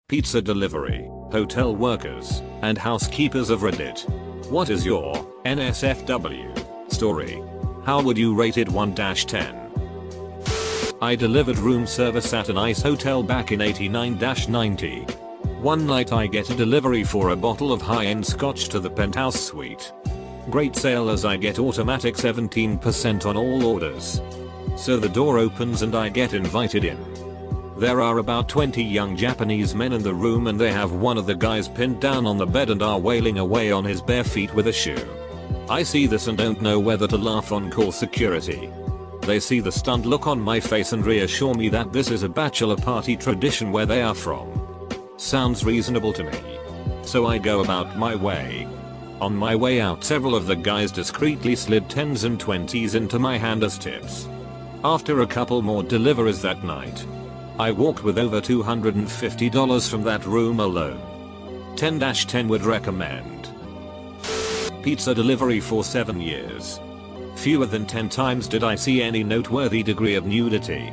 pizza delivery, hotel workers, and housekeepers of Reddit. What is your NSFW story? How would you rate it 1-10? I delivered room service at a nice hotel back in 89-90. One night I get a delivery for a bottle of high-end scotch to the penthouse suite. Great sale as I get automatic 17% on all orders. So the door opens and I get invited in. There are about 20 young Japanese men in the room and they have one of the guys pinned down on the bed and are wailing away on his bare feet with a shoe. I see this and don't know whether to laugh on call security. They see the stunned look on my face and reassure me that this is a bachelor party tradition where they are from. Sounds reasonable to me. So I go about my way. On my way out, several of the guys discreetly slid 10s and 20s into my hand as tips. After a couple more deliveries that night, I walked with over $250 from that room alone. 10-10 would recommend. Pizza delivery for 7 years. Fewer than 10 times did I see any noteworthy degree of nudity.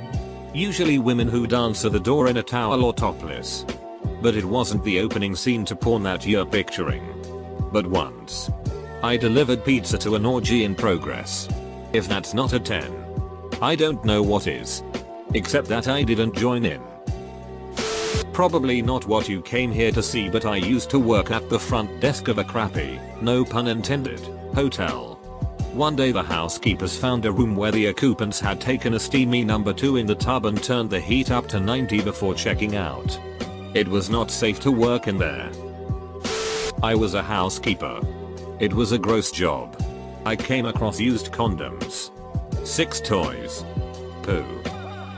Usually women who dance at the door in a towel or topless. But it wasn't the opening scene to porn that you're picturing. But once, I delivered pizza to an orgy in progress. If that's not a 10, I don't know what is. Except that I didn't join in. Probably not what you came here to see, but I used to work at the front desk of a crappy, no pun intended, hotel. One day the housekeepers found a room where the occupants had taken a steamy number 2 in the tub and turned the heat up to 90 before checking out. It was not safe to work in there. I was a housekeeper. It was a gross job. I came across used condoms, 6 toys, poo,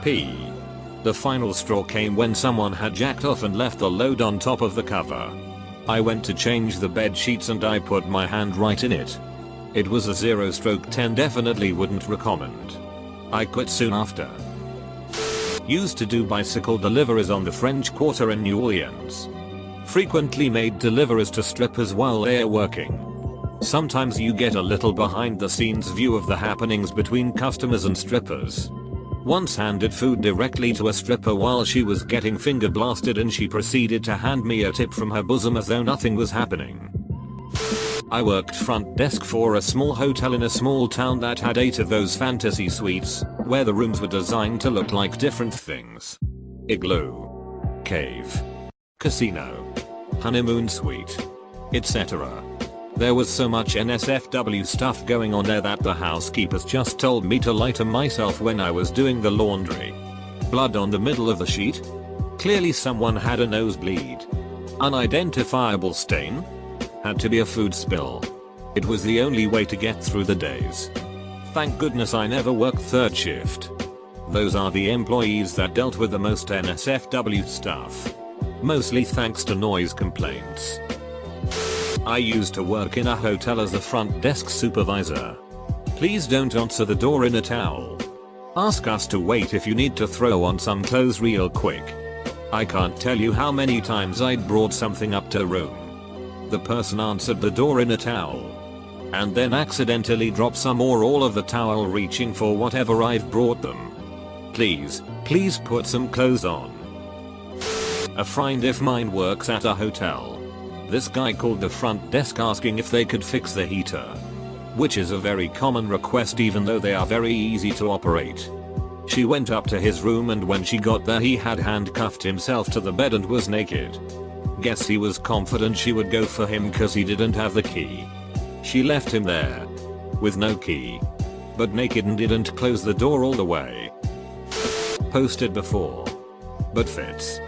pee. The final straw came when someone had jacked off and left the load on top of the cover. I went to change the bed sheets and I put my hand right in it. It was a 0/10, definitely wouldn't recommend. I quit soon after. Used to do bicycle deliveries on the French Quarter in New Orleans. Frequently made deliveries to strippers while they're working. Sometimes you get a little behind the scenes view of the happenings between customers and strippers. Once handed food directly to a stripper while she was getting finger blasted and she proceeded to hand me a tip from her bosom as though nothing was happening. I worked front desk for a small hotel in a small town that had 8 of those fantasy suites, where the rooms were designed to look like different things. Igloo, cave, casino, honeymoon suite, etc. There was so much NSFW stuff going on there that the housekeepers just told me to lighter myself when I was doing the laundry. Blood on the middle of the sheet? Clearly someone had a nosebleed. Unidentifiable stain? Had to be a food spill. It was the only way to get through the days. Thank goodness I never worked third shift. Those are the employees that dealt with the most NSFW stuff. Mostly thanks to noise complaints. I used to work in a hotel as a front desk supervisor. Please don't answer the door in a towel. Ask us to wait if you need to throw on some clothes real quick. I can't tell you how many times I'd brought something up to room. The person answered the door in a towel. And then accidentally dropped some or all of the towel reaching for whatever I've brought them. Please put some clothes on. A friend of mine works at a hotel. This guy called the front desk asking if they could fix the heater. Which is a very common request even though they are very easy to operate. She went up to his room and when she got there he had handcuffed himself to the bed and was naked. Guess he was confident she would go for him cause he didn't have the key. She left him there. With no key. But naked and didn't close the door all the way. Posted before. But fits.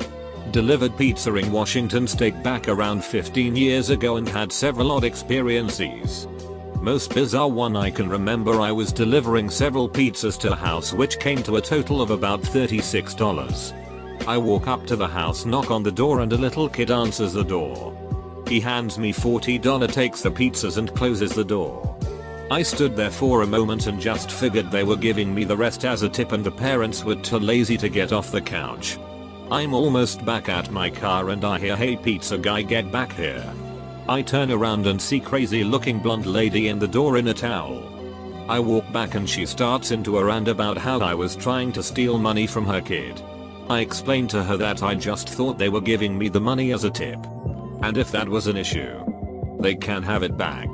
Delivered pizza in Washington state back around 15 years ago and had several odd experiences. Most bizarre one I can remember, I was delivering several pizzas to a house which came to a total of about $36. I walk up to the house, knock on the door and a little kid answers the door. He hands me $40, takes the pizzas and closes the door. I stood there for a moment and just figured they were giving me the rest as a tip and the parents were too lazy to get off the couch. I'm almost back at my car and I hear, "Hey pizza guy, get back here." I turn around and see crazy looking blonde lady in the door in a towel. I walk back and she starts into a rant about how I was trying to steal money from her kid. I explained to her that I just thought they were giving me the money as a tip. And if that was an issue, they can have it back.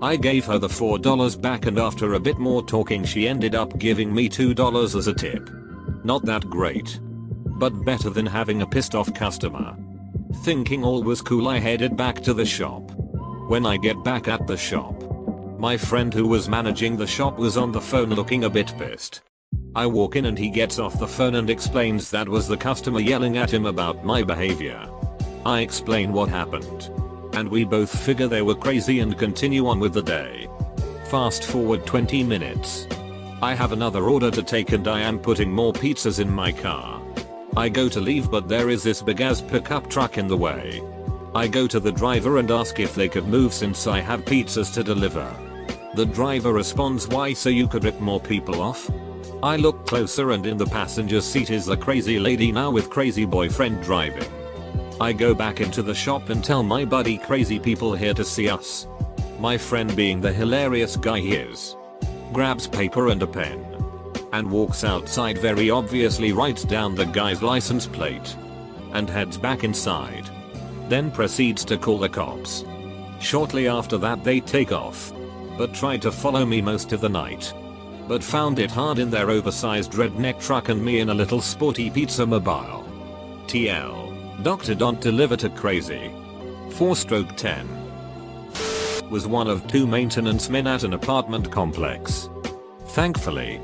I gave her the $4 back, and after a bit more talking she ended up giving me $2 as a tip. Not that great, but better than having a pissed off customer. Thinking all was cool, I headed back to the shop. When I get back at the shop, my friend who was managing the shop was on the phone looking a bit pissed. I walk in and he gets off the phone and explains that was the customer yelling at him about my behavior. I explain what happened, and we both figure they were crazy and continue on with the day. Fast forward 20 minutes. I have another order to take and I am putting more pizzas in my car. I go to leave, but there is this big ass pickup truck in the way. I go to the driver and ask if they could move since I have pizzas to deliver. The driver responds, "Why, so you could rip more people off?" I look closer and in the passenger seat is a crazy lady, now with crazy boyfriend driving. I go back into the shop and tell my buddy crazy people here to see us. My friend, being the hilarious guy he is, grabs paper and a pen and walks outside, very obviously writes down the guy's license plate and heads back inside. Then proceeds to call the cops. Shortly after that they take off, but tried to follow me most of the night, but found it hard in their oversized redneck truck and me in a little sporty pizza mobile. TL. Dr. Don't deliver to crazy. 4/10. Was one of 2 maintenance men at an apartment complex. Thankfully,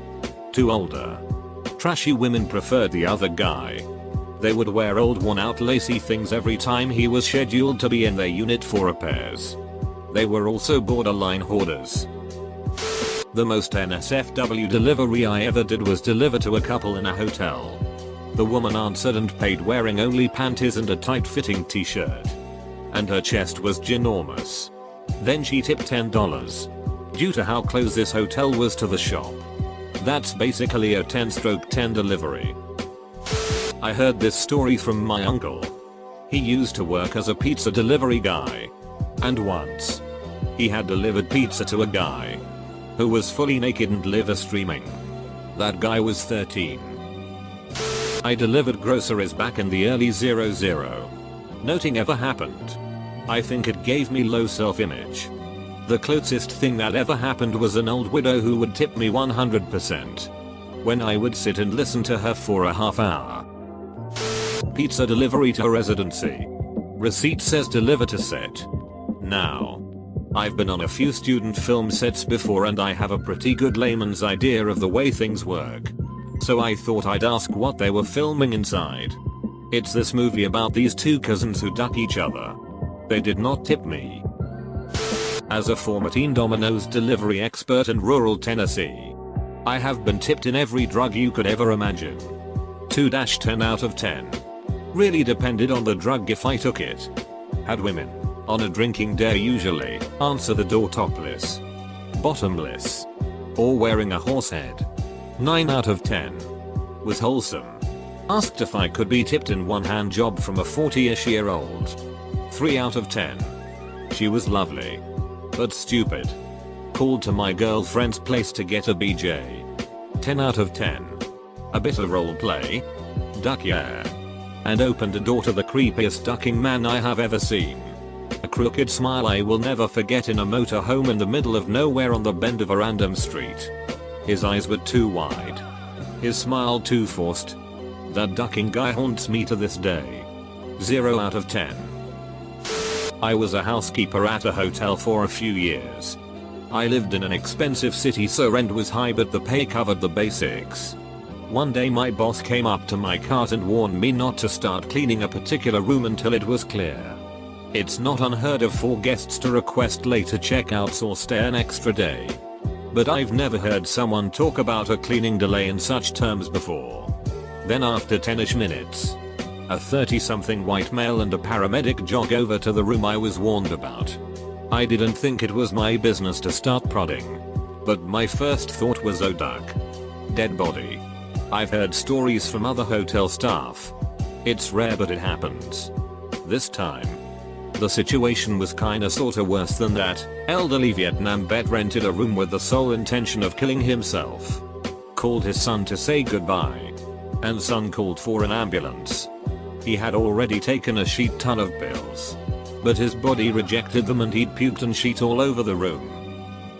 2 older, trashy women preferred the other guy. They would wear old, worn out lacy things every time he was scheduled to be in their unit for repairs. They were also borderline hoarders. The most NSFW delivery I ever did was deliver to a couple in a hotel. The woman answered and paid wearing only panties and a tight-fitting t-shirt. And her chest was ginormous. Then she tipped $10. Due to how close this hotel was to the shop. That's basically a 10/10 delivery. I heard this story from my uncle. He used to work as a pizza delivery guy. And once, he had delivered pizza to a guy who was fully naked and live streaming. That guy was 13. I delivered groceries back in the early 00. Nothing ever happened. I think it gave me low self-image. The closest thing that ever happened was an old widow who would tip me 100% when I would sit and listen to her for a half hour. Pizza delivery to residency. Receipt says deliver to set. Now, I've been on a few student film sets before and I have a pretty good layman's idea of the way things work. So I thought I'd ask what they were filming inside. It's this movie about these 2 cousins who duck each other. They did not tip me. As a former teen Domino's delivery expert in rural Tennessee, I have been tipped in every drug you could ever imagine. 2-10 out of 10. Really depended on the drug if I took it. Had women on a drinking dare usually answer the door topless, bottomless, or wearing a horse head. 9 out of 10. Was wholesome. Asked if I could be tipped in one hand job from a 40-ish year old. 3 out of 10. She was lovely, but stupid. Called to my girlfriend's place to get a BJ. 10 out of 10. A bit of roleplay. Duck yeah. And opened a door to the creepiest ducking man I have ever seen. A crooked smile I will never forget in a motorhome in the middle of nowhere on the bend of a random street. His eyes were too wide. His smile too forced. That ducking guy haunts me to this day. 0 out of 10. I was a housekeeper at a hotel for a few years. I lived in an expensive city so rent was high but the pay covered the basics. One day my boss came up to my cart and warned me not to start cleaning a particular room until it was clear. It's not unheard of for guests to request later checkouts or stay an extra day. But I've never heard someone talk about a cleaning delay in such terms before. Then after 10ish minutes, a 30-something white male and a paramedic jog over to the room I was warned about. I didn't think it was my business to start prodding, but my first thought was, oh duck. Dead body. I've heard stories from other hotel staff. It's rare but it happens. This time, the situation was kinda sorta worse than that. Elderly Vietnam vet rented a room with the sole intention of killing himself. Called his son to say goodbye. and son called for an ambulance. He had already taken a shit ton of pills, but his body rejected them and he'd puked and shit all over the room.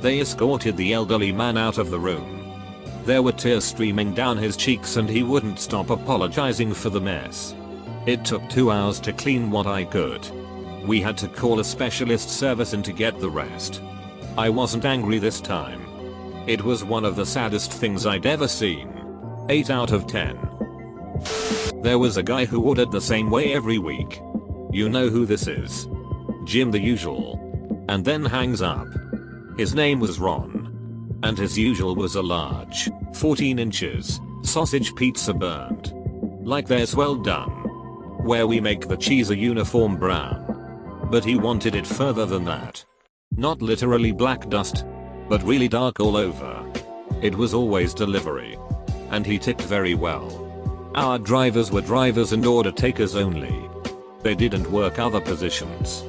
They escorted the elderly man out of the room. There were tears streaming down his cheeks and he wouldn't stop apologizing for the mess. It took 2 hours to clean what I could. We had to call a specialist service in to get the rest. I wasn't angry this time. It was one of the saddest things I'd ever seen. 8 out of 10. There was a guy who ordered the same way every week. You know who this is. Jim the usual. And then hangs up. His name was Ron. And his usual was a large, 14 inches, sausage pizza burned. Like theirs well done. Where we make the cheese a uniform brown. But he wanted it further than that. Not literally black dust, but really dark all over. It was always delivery. And he tipped very well. Our drivers were drivers and order takers only. They didn't work other positions.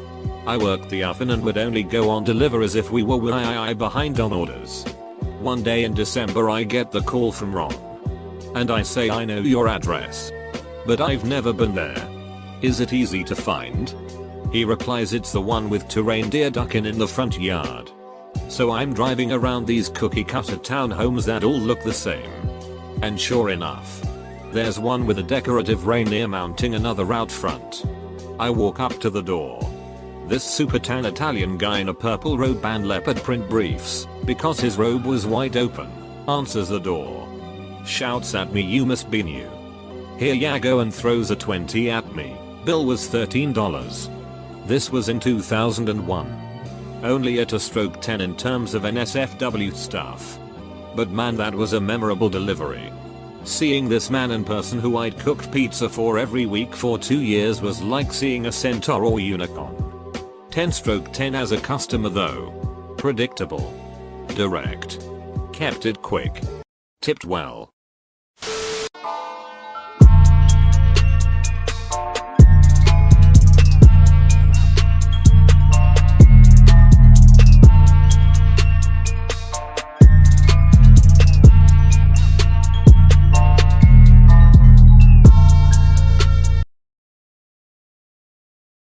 I worked the oven and would only go on deliver as if we were behind on orders. One day in December I get the call from Ron. And I say I know your address. But I've never been there. Is it easy to find? He replies it's the one with 2 reindeer ducking in the front yard. So I'm driving around these cookie cutter townhomes that all look the same. And sure enough, there's one with a decorative reindeer mounting another out front. I walk up to the door. This super tan Italian guy in a purple robe and leopard print briefs, because his robe was wide open, answers the door. Shouts at me, you must be new. Here ya go, and throws a 20 at me. Bill was $13. This was in 2001. Only at a stroke 10 in terms of NSFW stuff. But man, that was a memorable delivery. Seeing this man in person who I'd cooked pizza for every week for 2 years was like seeing a centaur or unicorn. 10/10 as a customer though. Predictable. Direct. Kept it quick. Tipped well.